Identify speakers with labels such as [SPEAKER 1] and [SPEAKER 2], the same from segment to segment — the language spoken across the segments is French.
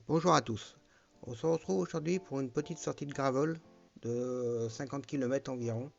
[SPEAKER 1] Bonjour à tous. On se retrouve aujourd'hui pour une petite sortie de gravel de 50 km environ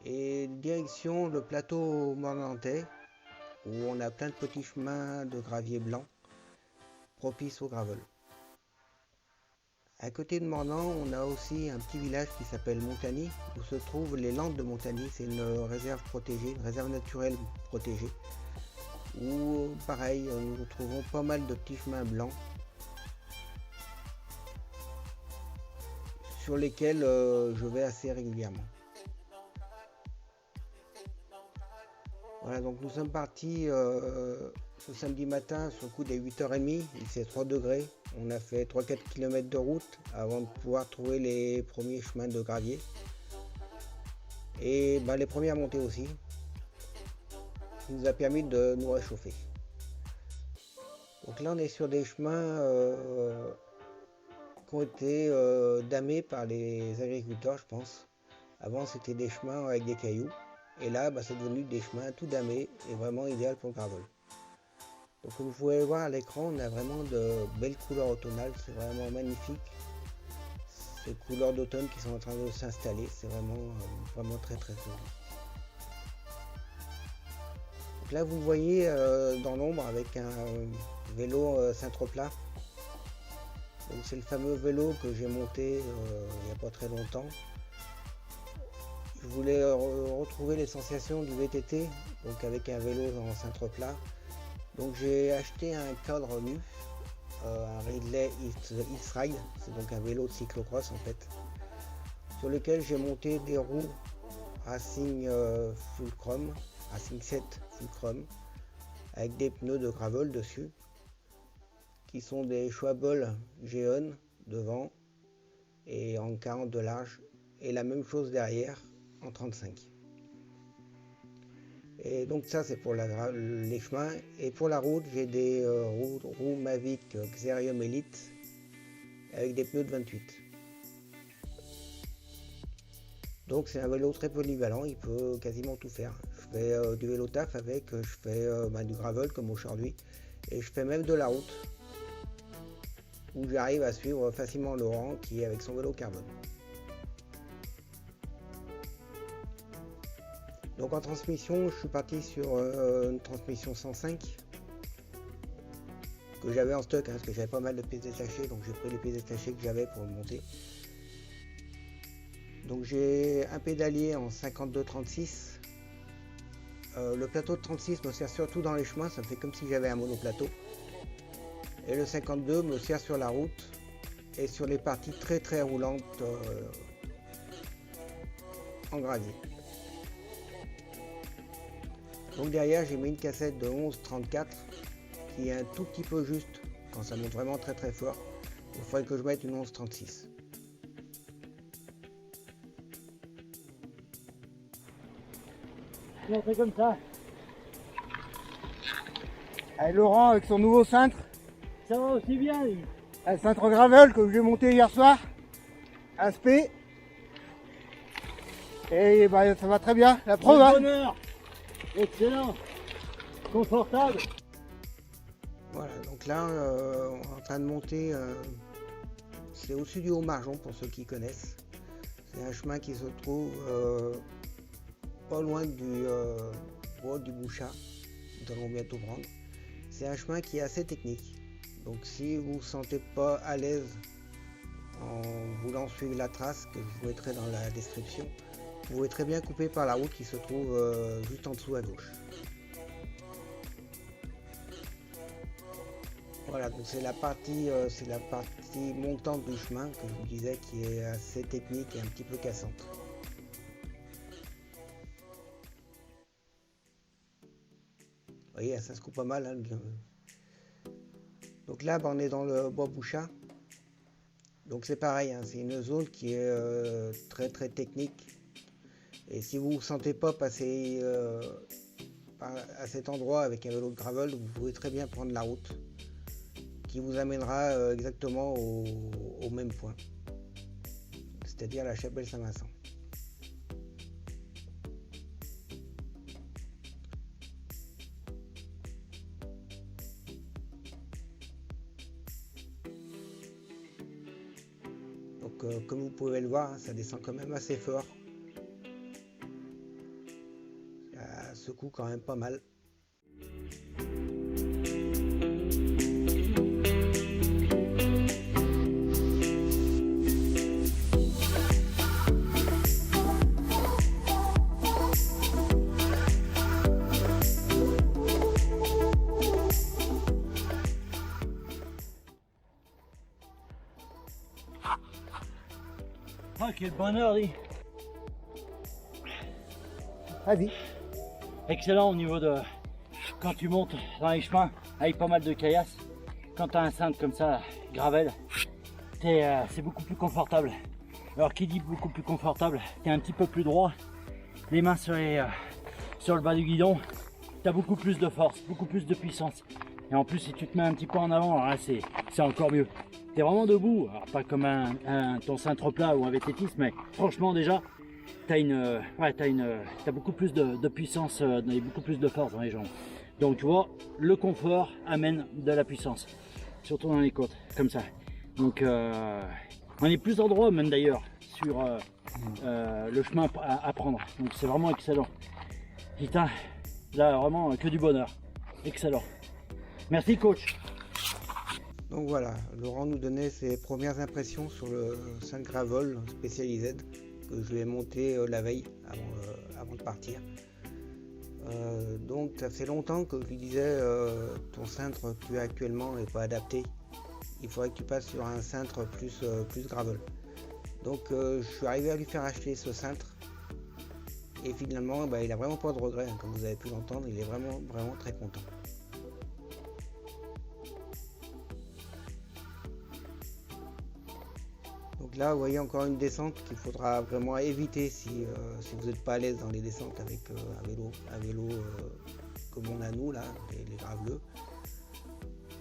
[SPEAKER 1] et direction le plateau mornantais où on a plein de petits chemins de gravier blanc propices au gravel. À côté de Mornan, on a aussi un petit village qui s'appelle Montagny où se trouvent les Landes de Montagny. C'est une réserve protégée, une réserve naturelle protégée où pareil nous trouvons pas mal de petits chemins blancs sur lesquels je vais assez régulièrement. Voilà, donc nous sommes partis ce samedi matin sur le coup des 8h30, il fait 3 degrés. On a fait 3-4 km de route avant de pouvoir trouver les premiers chemins de gravier. Et les premières montées aussi, qui nous a permis de nous réchauffer. Donc là on est sur des chemins qui ont été damés par les agriculteurs, je pense. Avant c'était des chemins avec des cailloux. Et là c'est devenu des chemins tout damés et vraiment idéal pour le gravel. Donc comme vous pouvez voir à l'écran, on a vraiment de belles couleurs automnales, c'est vraiment magnifique. Ces couleurs d'automne qui sont en train de s'installer, c'est vraiment très très joli. Donc là vous voyez dans l'ombre avec un vélo Saint-Troplat. Donc c'est le fameux vélo que j'ai monté il n'y a pas très longtemps. Je voulais retrouver les sensations du VTT, donc avec un vélo en Saint-Troplat. Donc j'ai acheté un cadre nu, un Ridley X-Ride, c'est donc un vélo de cyclocross en fait, sur lequel j'ai monté des roues Racing Fulcrum, Racing 7 Fulcrum, avec des pneus de gravel dessus, qui sont des Schwalbe Geon devant et en 40 de large, et la même chose derrière en 35. Et donc ça c'est pour les chemins. Et pour la route, j'ai des roues Mavic Xerium Elite avec des pneus de 28. Donc c'est un vélo très polyvalent, il peut quasiment tout faire. Je fais du vélo taf avec, je fais du gravel comme aujourd'hui. Et je fais même de la route où j'arrive à suivre facilement Laurent qui est avec son vélo carbone. Donc en transmission, je suis parti sur une transmission 105 que j'avais en stock, parce que j'avais pas mal de pièces détachées, donc j'ai pris les pièces détachées que j'avais pour le monter. Donc j'ai un pédalier en 52-36. Le plateau de 36 me sert surtout dans les chemins, ça me fait comme si j'avais un monoplateau. Et le 52 me sert sur la route et sur les parties très très roulantes en gravier. Donc derrière j'ai mis une cassette de 11-34 qui est un tout petit peu juste quand ça monte vraiment très très fort. Il faudrait que je mette une 11-36.
[SPEAKER 2] On fait comme ça. Allez, Laurent avec son nouveau cintre. Ça va aussi bien, lui. Un cintre gravel que j'ai monté hier soir. Un SP. Et ça va très bien. La preuve, hein. Bonheur. Excellent. Confortable.
[SPEAKER 1] Voilà, donc là on est en train de monter, c'est au-dessus du Haut-Marjon pour ceux qui connaissent. C'est un chemin qui se trouve pas loin du bois du Bouchat, nous allons bientôt prendre. C'est un chemin qui est assez technique, donc si vous ne vous sentez pas à l'aise en voulant suivre la trace que je vous mettrai dans la description, vous pouvez très bien couper par la route qui se trouve juste en dessous à gauche. Voilà, donc c'est la partie montante du chemin que je vous disais qui est assez technique et un petit peu cassante. Vous voyez, ça se coupe pas mal. Hein. Donc là, on est dans le bois Bouchat. Donc c'est pareil, hein, c'est une zone qui est très très technique. Et si vous ne vous sentez pas passer à cet endroit avec un vélo de gravel, vous pouvez très bien prendre la route qui vous amènera exactement au même point, c'est-à-dire la chapelle Saint-Vincent. Donc comme vous pouvez le voir, ça descend quand même assez fort. Ça secoue quand même pas mal.
[SPEAKER 3] Ah, quel bonheur, dis.
[SPEAKER 2] Vas-y.
[SPEAKER 3] Excellent au niveau de quand tu montes dans les chemins avec pas mal de caillasses. Quand tu as un cintre comme ça, gravel, c'est beaucoup plus confortable. Alors qui dit beaucoup plus confortable, tu es un petit peu plus droit, les mains sur le bas du guidon, tu as beaucoup plus de force, beaucoup plus de puissance. Et en plus si tu te mets un petit peu en avant, c'est encore mieux. Tu es vraiment debout, alors pas comme ton cintre plat ou un VTT, mais franchement déjà, t'as beaucoup plus de puissance et beaucoup plus de force dans les jambes. Donc tu vois, le confort amène de la puissance, surtout dans les côtes, comme ça. Donc on est plus en droit même d'ailleurs sur le chemin à prendre. Donc c'est vraiment excellent. Putain, là vraiment que du bonheur. Excellent. Merci coach.
[SPEAKER 1] Donc voilà, Laurent nous donnait ses premières impressions sur le cintre gravel spécialisé que je lui ai monté la veille avant de partir. Donc ça fait longtemps que je lui disais ton cintre que tu as actuellement n'est pas adapté. Il faudrait que tu passes sur un cintre plus gravel. Donc je suis arrivé à lui faire acheter ce cintre et finalement il a vraiment pas de regret, comme vous avez pu l'entendre, il est vraiment très content. Donc là vous voyez encore une descente qu'il faudra vraiment éviter si vous n'êtes pas à l'aise dans les descentes avec un vélo comme on a nous là, les graveleux.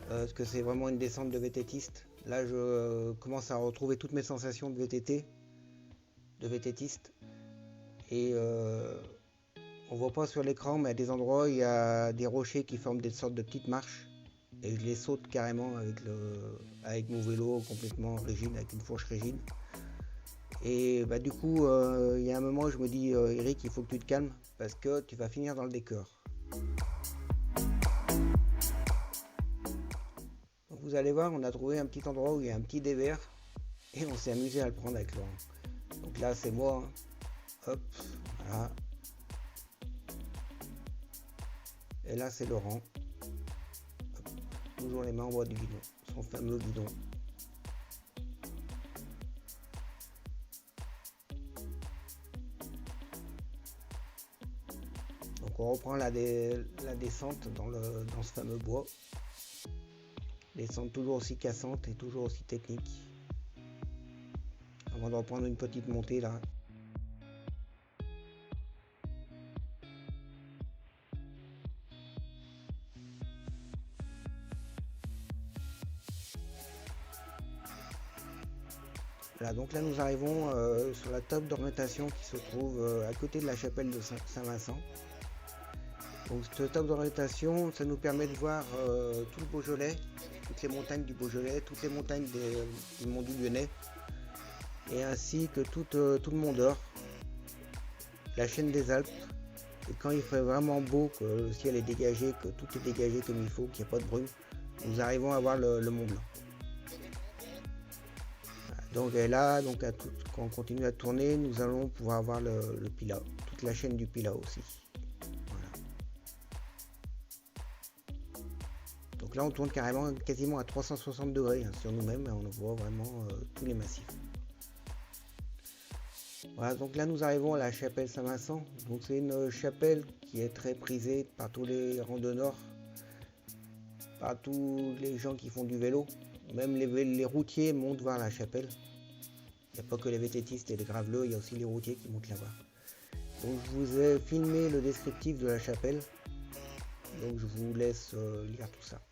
[SPEAKER 1] Parce que c'est vraiment une descente de VTTiste. Là je commence à retrouver toutes mes sensations de VTTiste. Et on voit pas sur l'écran, mais à des endroits il y a des rochers qui forment des sortes de petites marches. Et je les saute carrément avec mon vélo complètement rigide, avec une fourche rigide. Et du coup, il y a un moment où je me dis, Eric, il faut que tu te calmes parce que tu vas finir dans le décor. Donc vous allez voir, on a trouvé un petit endroit où il y a un petit dévers et on s'est amusé à le prendre avec Laurent. Donc là, c'est moi. Hein. Hop, voilà. Et là, c'est Laurent. Toujours les mains en bas du guidon, son fameux guidon. Donc on reprend la descente dans ce fameux bois. Descente toujours aussi cassante et toujours aussi technique. Avant de reprendre une petite montée là. Voilà, donc là nous arrivons sur la table d'orientation qui se trouve à côté de la chapelle de Saint-Vincent. Donc cette table d'orientation, ça nous permet de voir tout le Beaujolais, toutes les montagnes du Beaujolais, toutes les montagnes du Mont du Lyonnais, et ainsi que tout le Mont d'Or, la chaîne des Alpes. Et quand il fait vraiment beau, que le ciel est dégagé, que tout est dégagé comme il faut, qu'il n'y a pas de brume, nous arrivons à voir le Mont Blanc. Donc là, quand on continue à tourner, nous allons pouvoir voir le Pilat, toute la chaîne du Pilat aussi. Voilà. Donc là, on tourne quasiment à 360 degrés sur nous-mêmes, et on voit vraiment tous les massifs. Voilà, donc là, nous arrivons à la chapelle Saint-Vincent. Donc c'est une chapelle qui est très prisée par tous les randonneurs, par tous les gens qui font du vélo. Même les routiers montent voir la chapelle. Il n'y a pas que les VTTistes et les graveleux, il y a aussi les routiers qui montent là-bas. Donc je vous ai filmé le descriptif de la chapelle. Donc je vous laisse lire tout ça.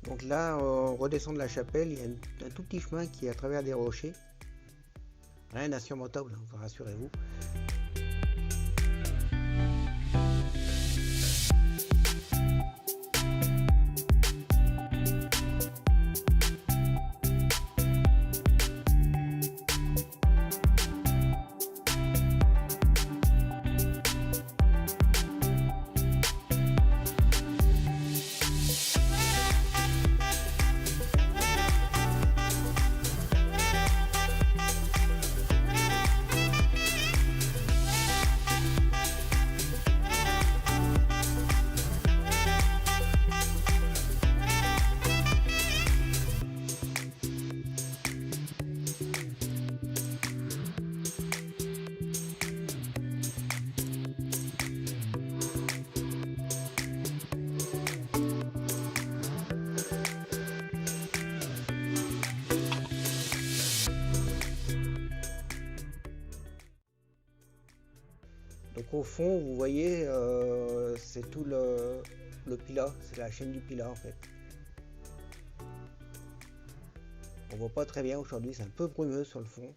[SPEAKER 1] Donc là, on redescend de la chapelle, il y a un tout petit chemin qui est à travers des rochers. Rien d'insurmontable, hein, rassurez-vous. Donc au fond, vous voyez, c'est tout le Pilat, c'est la chaîne du Pilat en fait. On voit pas très bien aujourd'hui, c'est un peu brumeux sur le fond.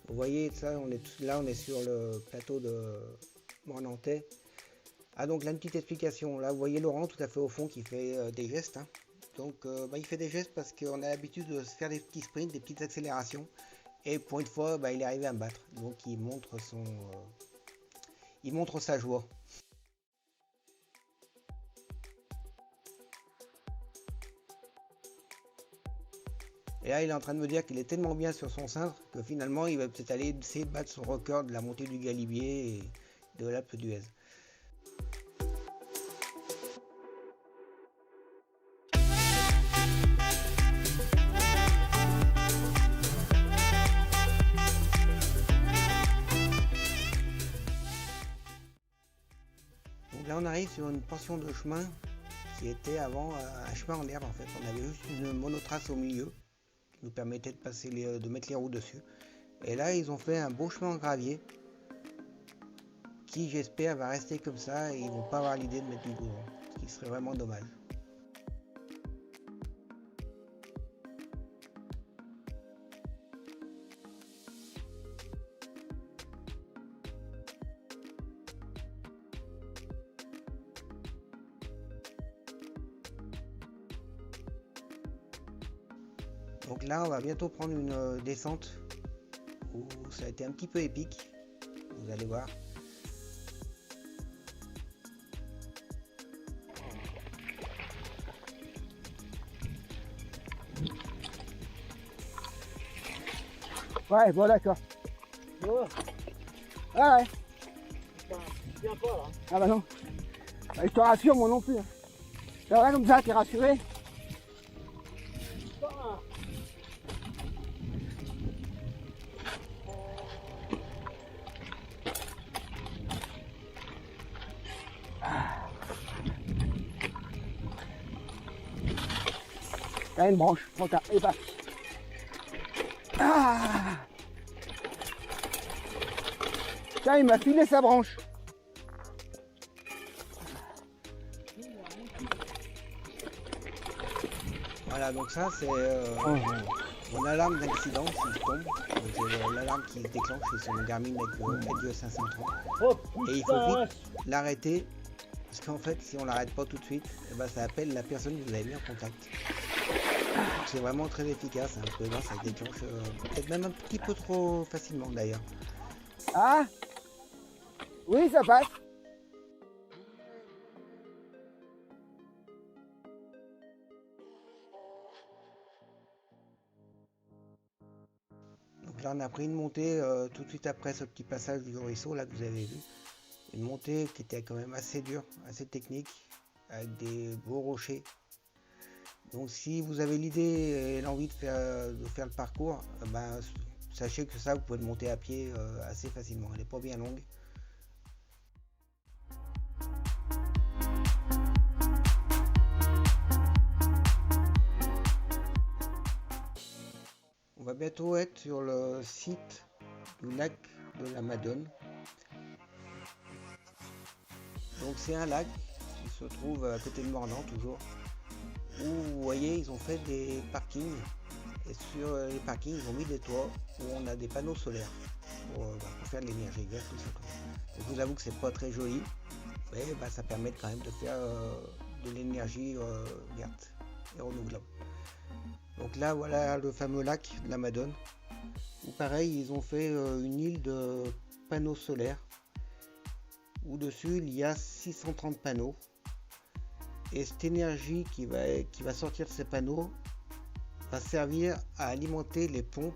[SPEAKER 1] Vous voyez, ça, on est sur le plateau de Mornantais. Ah, donc là, une petite explication. Là, vous voyez Laurent tout à fait au fond qui fait des gestes. Hein. Donc, il fait des gestes parce qu'on a l'habitude de se faire des petits sprints, des petites accélérations. Et pour une fois, il est arrivé à me battre. Donc, il montre sa joie. Et là, il est en train de me dire qu'il est tellement bien sur son cintre que finalement, il va peut-être aller essayer de battre son record de la montée du Galibier et de l'Alpe d'Huez. Donc là, on arrive sur une portion de chemin qui était avant un chemin en herbe en fait. On avait juste une monotrace au milieu. Nous permettait de passer de mettre les roues dessus. Et là, ils ont fait un beau chemin en gravier qui, j'espère, va rester comme ça et ils vont pas avoir l'idée de mettre du goudron, ce qui serait vraiment dommage. Donc là, on va bientôt prendre une descente où ça a été un petit peu épique, vous allez voir.
[SPEAKER 2] Ouais, bon d'accord.
[SPEAKER 3] Oh,
[SPEAKER 2] Ah ouais.
[SPEAKER 3] viens pas là.
[SPEAKER 2] Ah bah non. Bah, je te rassure, moi non plus. Hein. C'est vrai comme ça, t'es rassuré? T'as une branche, bon t'as, et parti. Ah, tiens, il m'a filé sa branche.
[SPEAKER 1] Voilà, donc ça c'est mon alarme d'accident s'il tombe. C'est l'alarme qui se déclenche, c'est son Garmin avec le Edge 530.
[SPEAKER 3] Oh,
[SPEAKER 1] Et il faut vite l'arrêter, parce qu'en fait, si on l'arrête pas tout de suite, ça appelle la personne que vous avez mis en contact. C'est vraiment très efficace, hein, parce que là, ça déclenche peut-être même un petit peu trop facilement d'ailleurs.
[SPEAKER 2] Ah, oui, ça passe.
[SPEAKER 1] Donc là, on a pris une montée tout de suite après ce petit passage du ruisseau là que vous avez vu. Une montée qui était quand même assez dure, assez technique, avec des beaux rochers. Donc si vous avez l'idée et l'envie de faire le parcours, sachez que ça, vous pouvez le monter à pied assez facilement. Elle n'est pas bien longue. va bientôt être sur le site du lac de la Madone. Donc c'est un lac qui se trouve à côté de Mornan toujours, où vous voyez ils ont fait des parkings, et sur les parkings ils ont mis des toits où on a des panneaux solaires pour faire de l'énergie verte tout simplement. Donc, je vous avoue que c'est pas très joli, mais ça permet quand même de faire de l'énergie verte et renouvelable. Donc là voilà le fameux lac de la Madone, où pareil ils ont fait une île de panneaux solaires, où dessus il y a 630 panneaux, et cette énergie qui va sortir de ces panneaux va servir à alimenter les pompes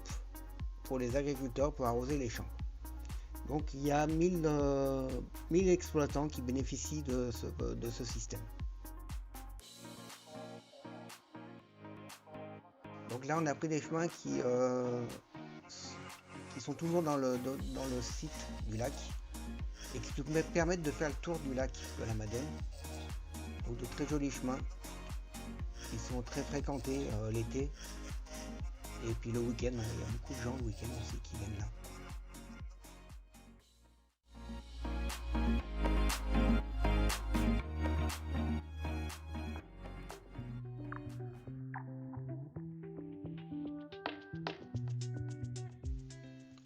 [SPEAKER 1] pour les agriculteurs pour arroser les champs. Donc il y a 1000 exploitants qui bénéficient de ce système. Donc là on a pris des chemins qui sont toujours dans le site du lac et qui nous permettent de faire le tour du lac de la Madone. Donc de très jolis chemins qui sont très fréquentés l'été, et puis le week-end, il y a beaucoup de gens le week-end aussi qui viennent là.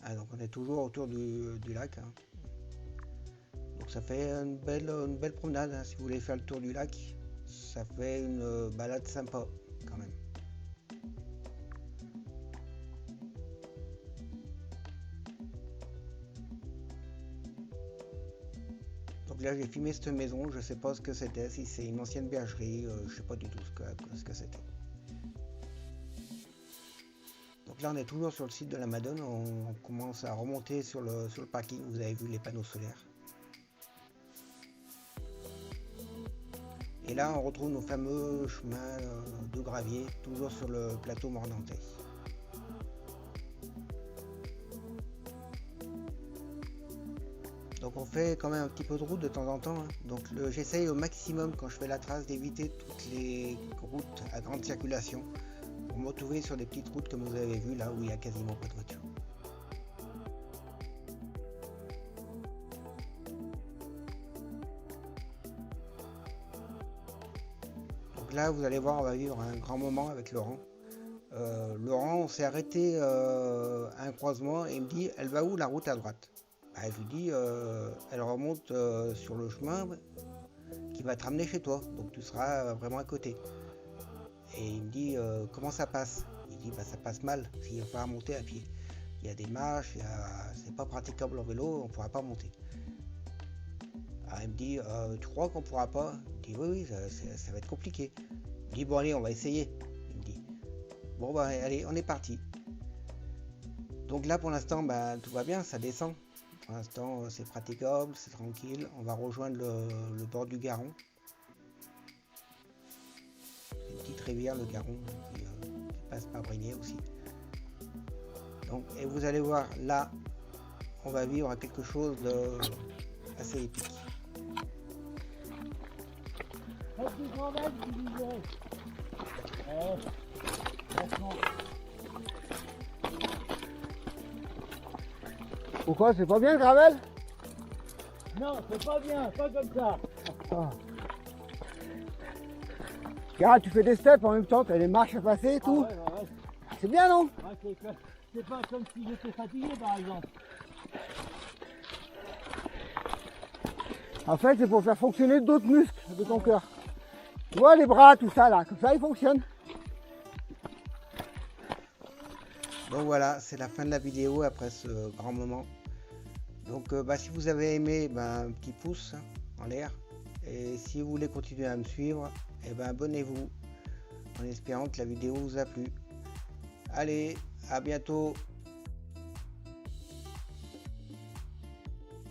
[SPEAKER 1] Ah, donc on est toujours autour du lac, hein. Donc ça fait une belle promenade, hein, si vous voulez faire le tour du lac. Ça fait une balade sympa quand même. Donc là j'ai filmé cette maison, je sais pas ce que c'était, si c'est une ancienne bergerie, je sais pas du tout ce que c'était. Donc là on est toujours sur le site de la Madone, on commence à remonter sur le parking, vous avez vu les panneaux solaires. Et là on retrouve nos fameux chemins de gravier, toujours sur le plateau mornantais. Donc on fait quand même un petit peu de route de temps en temps, hein. Donc j'essaye au maximum quand je fais la trace d'éviter toutes les routes à grande circulation, pour me retrouver sur des petites routes comme vous avez vu là où il n'y a quasiment pas de voiture. Donc là vous allez voir, on va vivre un grand moment avec Laurent. Laurent, on s'est arrêté à un croisement et il me dit, elle va où la route à droite? Je lui dis, elle remonte sur le chemin qui va te ramener chez toi, donc tu seras vraiment à côté. Et il me dit, comment ça passe? Il dit, ça passe mal, s'il va falloir monter à pied. Il y a des marches, c'est pas praticable en vélo, on pourra pas monter. Alors il me dit, tu crois qu'on pourra pas? Je dis, oui, ça va être compliqué. Il me dit, bon allez, on va essayer. Il me dit, bon allez, on est parti. Donc là pour l'instant, tout va bien, ça descend. Pour l'instant, c'est praticable, c'est tranquille. On va rejoindre le bord du Garon. Une petite rivière, le Garon, qui passe par Brigné aussi. Donc, et vous allez voir, là, on va vivre quelque chose d'assez épique.
[SPEAKER 2] Pourquoi, c'est pas bien le gravel?
[SPEAKER 3] Non, c'est pas bien, pas comme ça.
[SPEAKER 2] Ah. Regarde, tu fais des steps en même temps, tu as les marches à passer et tout.
[SPEAKER 3] Ouais.
[SPEAKER 2] C'est bien, non?
[SPEAKER 3] C'est pas comme si j'étais fatigué par exemple.
[SPEAKER 2] En fait, c'est pour faire fonctionner d'autres muscles de ton cœur. Tu vois les bras, tout ça là, comme ça ils fonctionnent.
[SPEAKER 1] Donc voilà, c'est la fin de la vidéo après ce grand moment. Donc si vous avez aimé, un petit pouce en l'air. Et si vous voulez continuer à me suivre, abonnez-vous en espérant que la vidéo vous a plu. Allez, à bientôt.